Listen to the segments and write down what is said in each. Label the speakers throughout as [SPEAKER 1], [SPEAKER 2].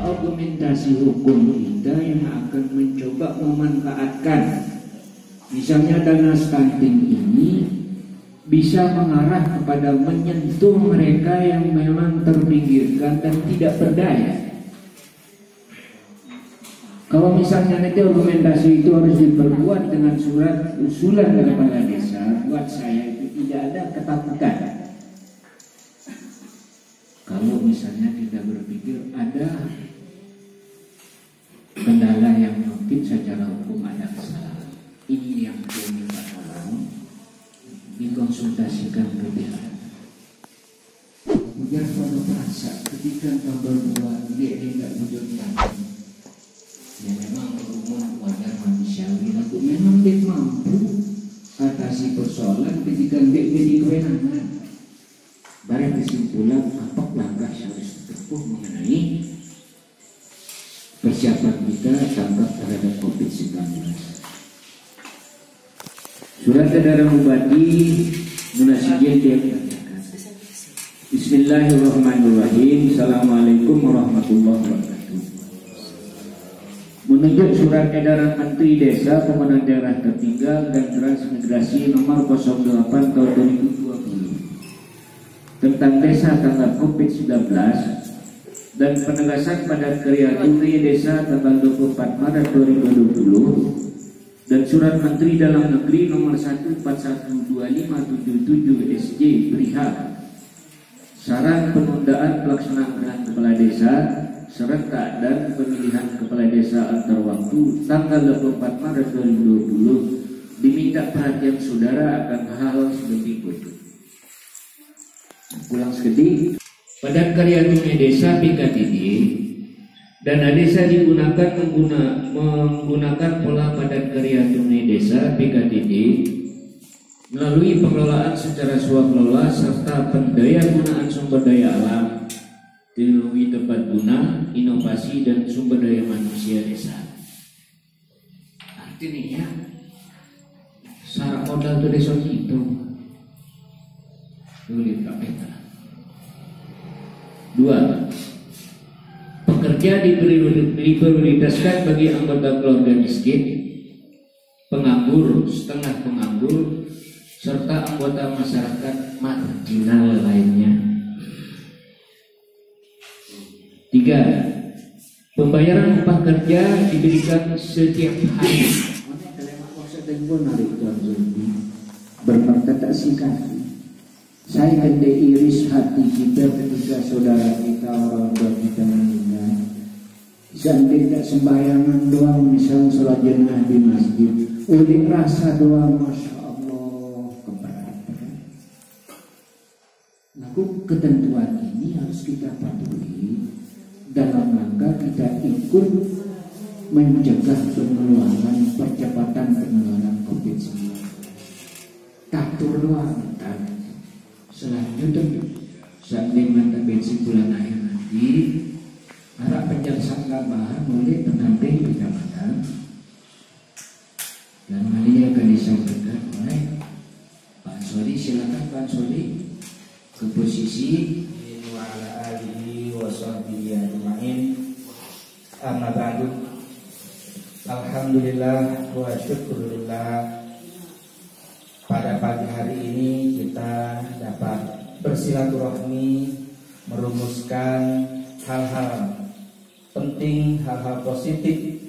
[SPEAKER 1] argumentasi hukum kita yang akan mencoba memanfaatkan misalnya dana stunting ini bisa mengarah kepada menyentuh mereka yang memang terpinggirkan dan tidak berdaya. Kalau misalnya nanti argumentasi itu harus diperkuat dengan surat usulan dari kepala desa, buat saya itu tidak ada ketakutan. Kalau misalnya kita berpikir ada kendala yang mungkin secara hukum ada kesalahan, ini yang saya minta tolong dikonsultasikan ke pihak. Biar pada merasa ketika tambah dua dia tidak wujudkan. Ya memang umum wajar manusiawi, aku memang dia mampu atasi persoalan ketika dia jadi kewenangan. Barang kesimpulan apa langkah yang harus ditempuh mengenai persiapan kita tanggap terhadap COVID-19. Surat edaran Bupati Munasijen dia katakan, Bismillahirrahmanirrahim. Assalamualaikum warahmatullahi wabarakatuh. Menunjuk surat edaran Menteri Desa Pembangunan Daerah Tertinggal dan Transmigrasi nomor 08 tahun 2020 tentang desa tanggap COVID-19 dan penegasan pada Karya Tunai Desa tanggal 24 Maret 2020 dan Surat Menteri Dalam Negeri nomor 141257 SJ perihal saran penundaan pelaksanaan pemilihan kepala desa serentak dan pemilihan kepala desa antar waktu tanggal 24 Maret 2020 diminta perhatian saudara akan hal berikut. Ulang sekali, Padat Karya Tunai Desa PKTD dana desa digunakan menggunakan pola padat karya tunai desa PKTD melalui pengelolaan secara swakelola serta pendaya gunaan sumber daya alam, teknologi tepat guna, inovasi dan sumber daya manusia desa. Artinya syarat modal itu desa itu boleh KPK. 2. Pekerja diprioritaskan bagi anggota keluarga miskin, penganggur, setengah penganggur, serta anggota masyarakat marginal lainnya. 3. Pembayaran upah kerja diberikan setiap hari. Berkata singkat, saya hendak iris hati kita ketika saudara kita, orang tua kita meninggal. Seandainya sembayangan doang, misalnya sholat jenazah di masjid, udah rasa doang, masya Allah, keberatan. Lalu ketentuan ini harus kita patuhi dalam rangka kita ikut mencegah penularan, percepatan penularan COVID-19. Tatur doang, selanjutnya saat dimana bensin bulan akhir nanti harap penjelasan gambar boleh pendamping kecamatan dan hal ini akan disampaikan oleh Pak Soli. Silakan Pak Soli ke posisi wa ala alihi wa sahbihi ajma'in. Amma ba'du. Alhamdulillah wa syukurillah. Pada pagi hari ini kita dapat bersilaturahmi, merumuskan hal-hal penting, hal-hal positif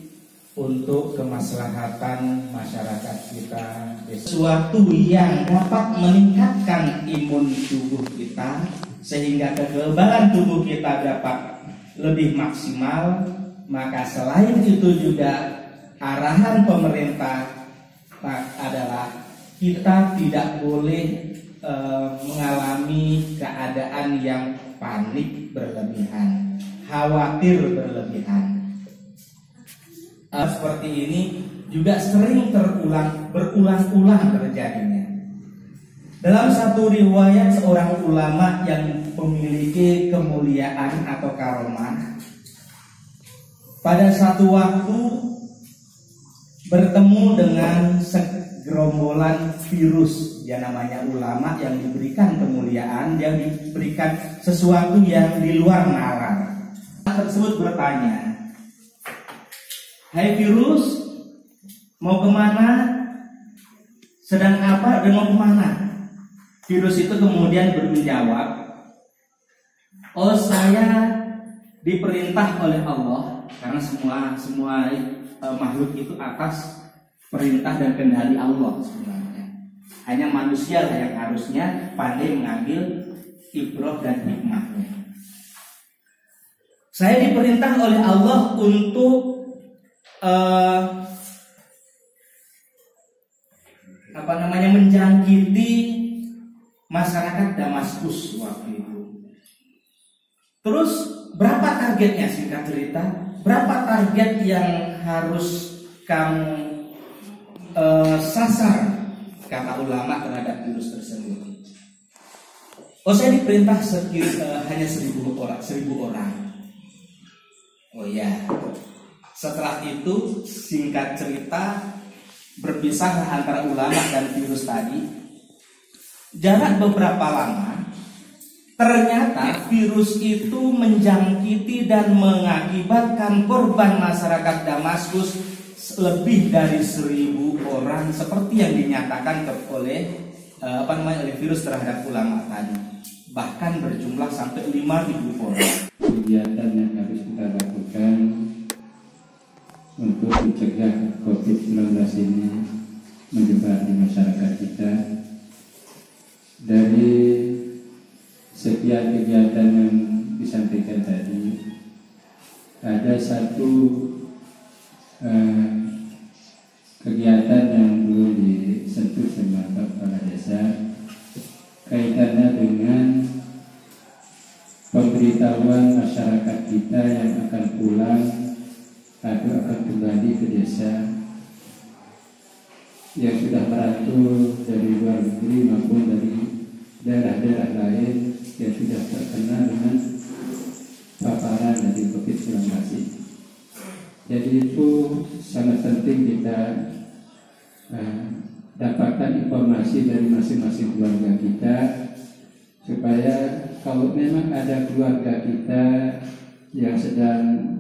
[SPEAKER 1] untuk kemaslahatan masyarakat kita. Sesuatu yang dapat meningkatkan imun tubuh kita sehingga kekebalan tubuh kita dapat lebih maksimal. Maka selain itu juga arahan pemerintah adalah kita tidak boleh mengalami keadaan yang panik berlebihan, khawatir berlebihan. Seperti ini juga sering berulang-ulang terjadinya. Dalam satu riwayat seorang ulama yang memiliki kemuliaan atau karomah, pada satu waktu bertemu dengan gerombolan virus, ya namanya ulama yang diberikan kemuliaan, yang diberikan sesuatu yang di luar nalar.
[SPEAKER 2] tersebut bertanya, "Hai virus, mau kemana? Sedang apa dan mau kemana?" Virus itu kemudian menjawab, "Oh, saya diperintah oleh Allah," karena semua makhluk itu atas perintah dan kendali Allah sebenarnya. Hanya manusia lah yang harusnya pandai mengambil ibrah dan hikmahnya. "Saya diperintah oleh Allah untuk menjangkiti masyarakat Damaskus waktu itu." Terus berapa targetnya, singkat cerita? Berapa target yang harus kamu sasar, kata ulama, terhadap virus tersebut? "Oh, saya diperintah hanya 1.000 orang. Oh ya. Setelah itu, singkat cerita, berpisahlah antara ulama dan virus tadi. Jarak beberapa lama, ternyata virus itu menjangkiti dan mengakibatkan korban masyarakat Damaskus lebih dari 1.000 orang, seperti yang dinyatakan oleh virus terhadap ulama tadi. Bahkan berjumlah sampai 5.000 orang.
[SPEAKER 3] Kegiatan yang harus kita lakukan untuk mencegah COVID-19 ini menyebar di masyarakat kita. Dari sekian kegiatan yang disampaikan tadi, ada satu kegiatan yang belum disentuh sama kepala desa, kaitannya dengan pemberitahuan masyarakat kita yang akan pulang atau akan kembali ke desa, yang sudah merantau dari luar negeri maupun dari daerah-daerah lain yang sudah terkena dengan paparan dari COVID-19. Jadi itu sangat penting kita dapatkan informasi dari masing-masing keluarga kita, supaya kalau memang ada keluarga kita yang sedang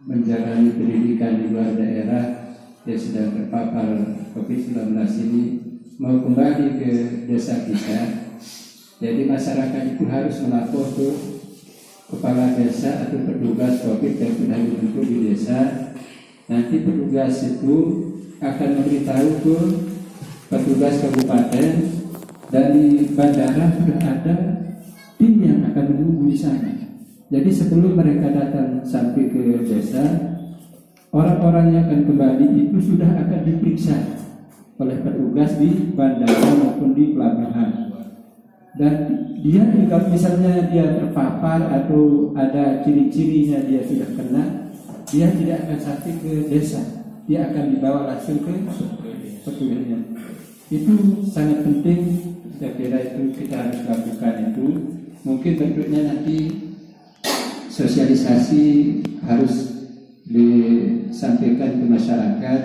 [SPEAKER 3] menjalani pendidikan di luar daerah yang sedang terpapar COVID-19 ini mau kembali ke desa kita, jadi masyarakat itu harus melapor ke kepala desa atau petugas COVID yang sudah dibentuk di desa. Nanti petugas itu akan memberitahu ke petugas kabupaten, dan di bandara sudah ada tim yang akan menunggu di sana. Jadi sebelum mereka datang sampai ke desa, orang-orang yang akan kembali itu sudah akan diperiksa oleh petugas di bandara maupun di pelabuhan. Dan dia juga misalnya dia terpapar atau ada ciri-cirinya dia sudah kena, dia tidak akan sampai ke desa, dia akan dibawa langsung ke petugasnya. Itu sangat penting, saya kira itu kita harus lakukan itu. Mungkin bentuknya nanti sosialisasi harus disampaikan ke masyarakat.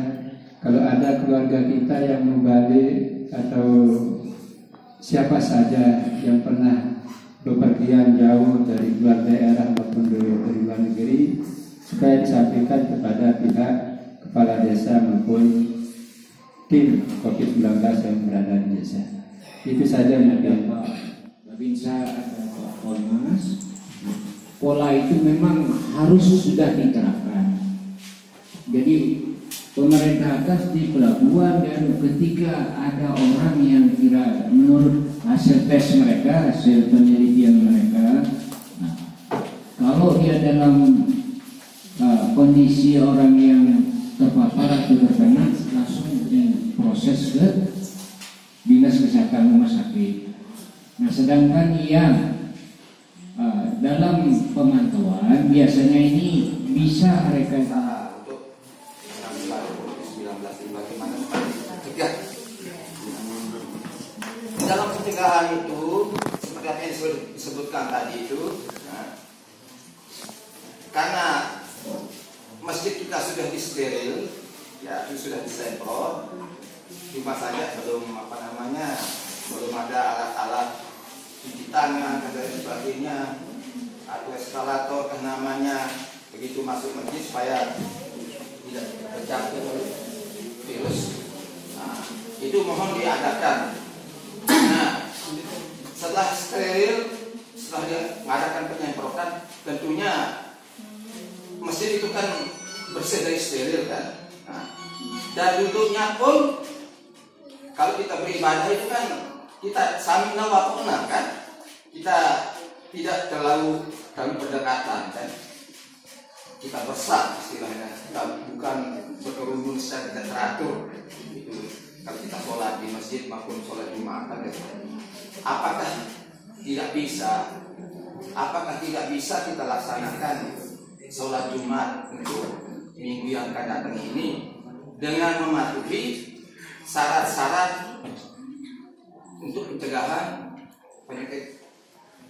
[SPEAKER 3] Kalau ada keluarga kita yang membalik atau siapa saja yang pernah bepergian jauh dari luar daerah maupun dari luar negeri, supaya disampaikan kepada pihak kepala desa maupun tim COVID-19 yang berada di desa. Itu saja mungkin Pak
[SPEAKER 1] Babinsa atau Pak Polmas. Pola itu memang harus sudah diterapkan. Jadi pemerintah atas di pelabuhan, dan ketika ada orang yang kira menurut hasil tes mereka, hasil penelitian mereka, nah, kalau dia dalam kondisi orang yang terpapar atau terkena, langsung diproses ke dinas kesehatan rumah sakit. Nah, sedangkan yang dalam pemantauan biasanya ini bisa mereka
[SPEAKER 4] untuk COVID-19 bagaimana mencegah. Dalam pencegahan itu seperti yang disebutkan tadi itu, karena masjid kita sudah disteril, ya sudah disemprot, cuma saja belum belum ada alat-alat cuci tangan dan sebagainya, atau instalator namanya, begitu masuk masjid supaya tidak terjangkit virus. Nah, itu mohon diadakan. Nah, setelah steril, setelah dia mengadakan penyemprotan, tentunya masjid itu kan bersih dari steril kan. Nah, dan duduknya pun kalau kita beribadah itu kan kita samina wa ta'na kan, kita tidak terlalu berdekatan kan, kita bersah istilahnya, kita bukan berkerumun secara tidak teratur itu. Kalau kita sholat di masjid maupun sholat Jumatan, apakah tidak bisa kita laksanakan sholat Jumat untuk minggu yang akan datang ini dengan mematuhi syarat-syarat untuk pencegahan penyakit,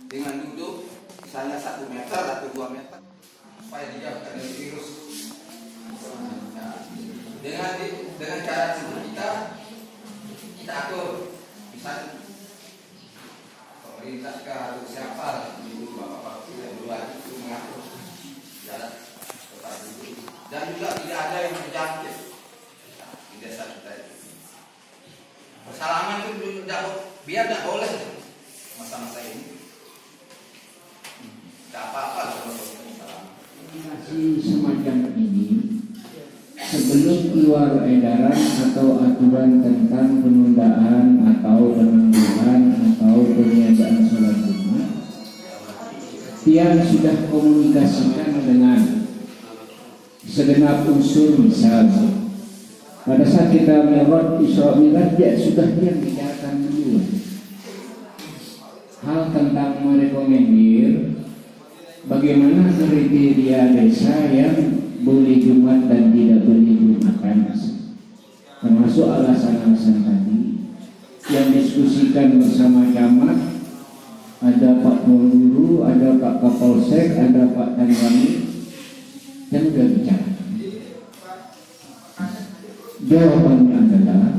[SPEAKER 4] dengan duduk misalnya 1 meter atau 2 meter supaya dijauhkan dari virus. Dengan cara tersebut kita atur, misalnya pemerintah atau siapa itu bapak-bapak yang luar itu mengatur jalan tempat duduk, dan juga tidak ada yang terjangkit di desa kita itu. Persalaman itu biar tidak boleh masa-masa ini. Tidak apa-apa kalau bersalaman.
[SPEAKER 1] Masih semacam ini sebelum keluar edaran atau aturan tentang penundaan atau penangguhan atau peniadaan sholat Jumat, dia sudah komunikasikan dengan segenap unsur. Misalnya pada saat kita Mi'raj, Isra Mi'raj, dia sudah bicarakan dulu hal tentang merekomendir bagaimana kriteria desa yang boleh Jumat dan tidak boleh Jumatan, termasuk alasan-alasan tadi yang diskusikan bersama camat. Ada Pak Guru, ada Pak Kapolsek, ada Pak Tanwani, dan sudah bicara. Jawabannya adalah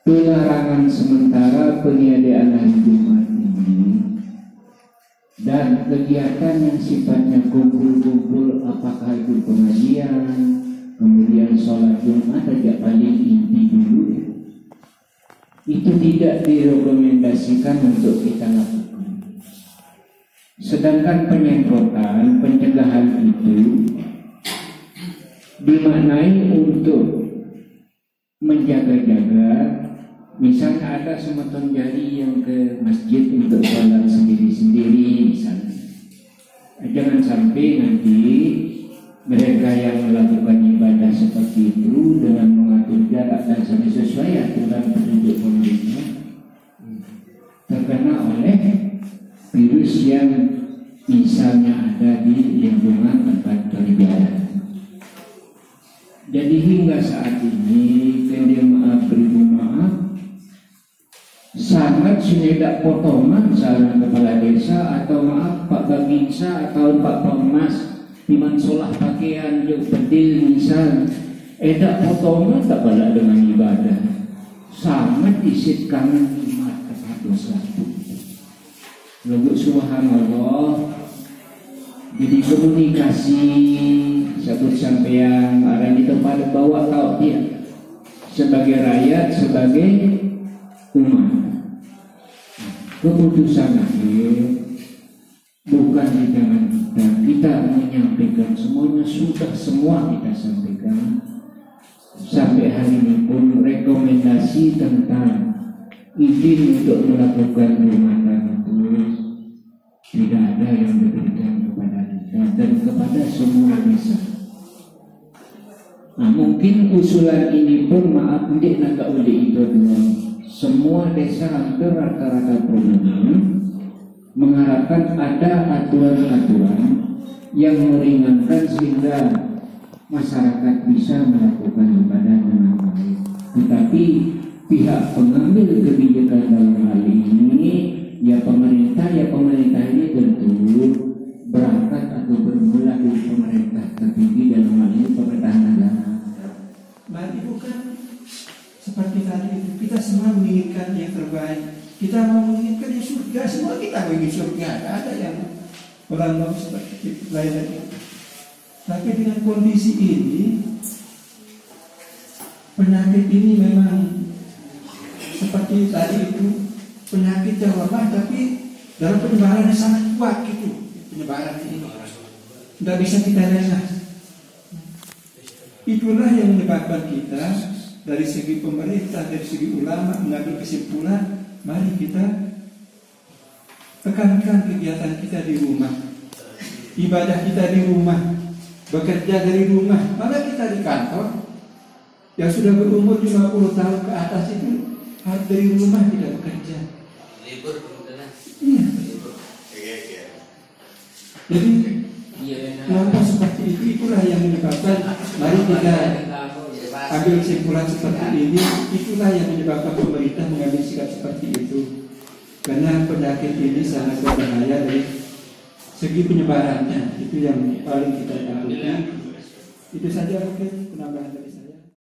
[SPEAKER 1] pelarangan sementara peniadaan hari Jumat ini dan kegiatan yang sifatnya kumpul-kumpul, apakah itu pengajian, kemudian sholat Jumat aja paling inti dulu ya, itu tidak direkomendasikan untuk kita lakukan. Sedangkan penyemprotan, pencegahan itu dimaknai untuk menjaga-jaga. Misalnya ada semeton jari yang ke masjid untuk sholat sendiri-sendiri misalnya, jangan sampai nanti mereka yang melakukan ibadah seperti itu dengan mengatur jarak dan sesuai aturan petunjuk pemerintah terkena oleh virus yang misalnya ada di lingkungan tempat kerja. Jadi hingga saat ini, beribu maaf, sangat sudah potongan saran kepala desa atau maaf Pak Babinsa atau Pak Pengmas diman solah pakaian jauh bedil misal, potongan tak bala dengan ibadah, sangat isit kangen imat kepada satu. Lagu subhanallah. Jadi komunikasi sebut sampean arah di tempat bawa kau dia sebagai rakyat, sebagai umat. Keputusan akhir bukan di tangan kita menyampaikan semuanya, sudah semua kita sampaikan. Sampai hari ini pun rekomendasi tentang izin untuk melakukan Jumatan itu tidak ada yang diberikan kepada kita dan kepada semua desa. Nah, mungkin usulan ini pun maaf tidak naga oleh itu doang. Semua desa hampir rata-rata problemnya mengharapkan ada aturan-aturan yang meringankan sehingga masyarakat bisa melakukan ibadah dengan baik. Tetapi pihak pengambil kebijakan dalam hal ini ya pemerintah ini tentu berangkat atau bermula dari pemerintah tertinggi dalam hal ini pemerintahan negara.
[SPEAKER 5] Berarti bukan seperti tadi itu kita semua menginginkan yang terbaik, kita mau menginginkan yang surga, semua kita ingin surga, ada yang orang mau seperti itu lain lagi. Tapi dengan kondisi ini, penyakit ini memang seperti tadi itu penyakit yang lemah, tapi dalam penyebarannya sangat kuat gitu. Penyebaran ini tidak bisa kita lengah. Itulah yang menyebabkan kita dari segi pemerintah, dari segi ulama mengambil kesimpulan, mari kita tekankan kegiatan kita di rumah, ibadah kita di rumah, bekerja dari rumah. Malah kita di kantor yang sudah berumur 50 tahun ke atas itu harus dari rumah tidak bekerja.
[SPEAKER 4] Libur,
[SPEAKER 5] Iya. Jadi kelompok seperti itu, itulah yang menyebabkan mari kita ambil kesimpulan seperti ini. Itulah yang menyebabkan pemerintah mengambil sikap seperti itu, karena penyakit ini sangat berbahaya dari segi penyebarannya. Itu yang paling kita takuti. Itu saja mungkin penambahan dari saya.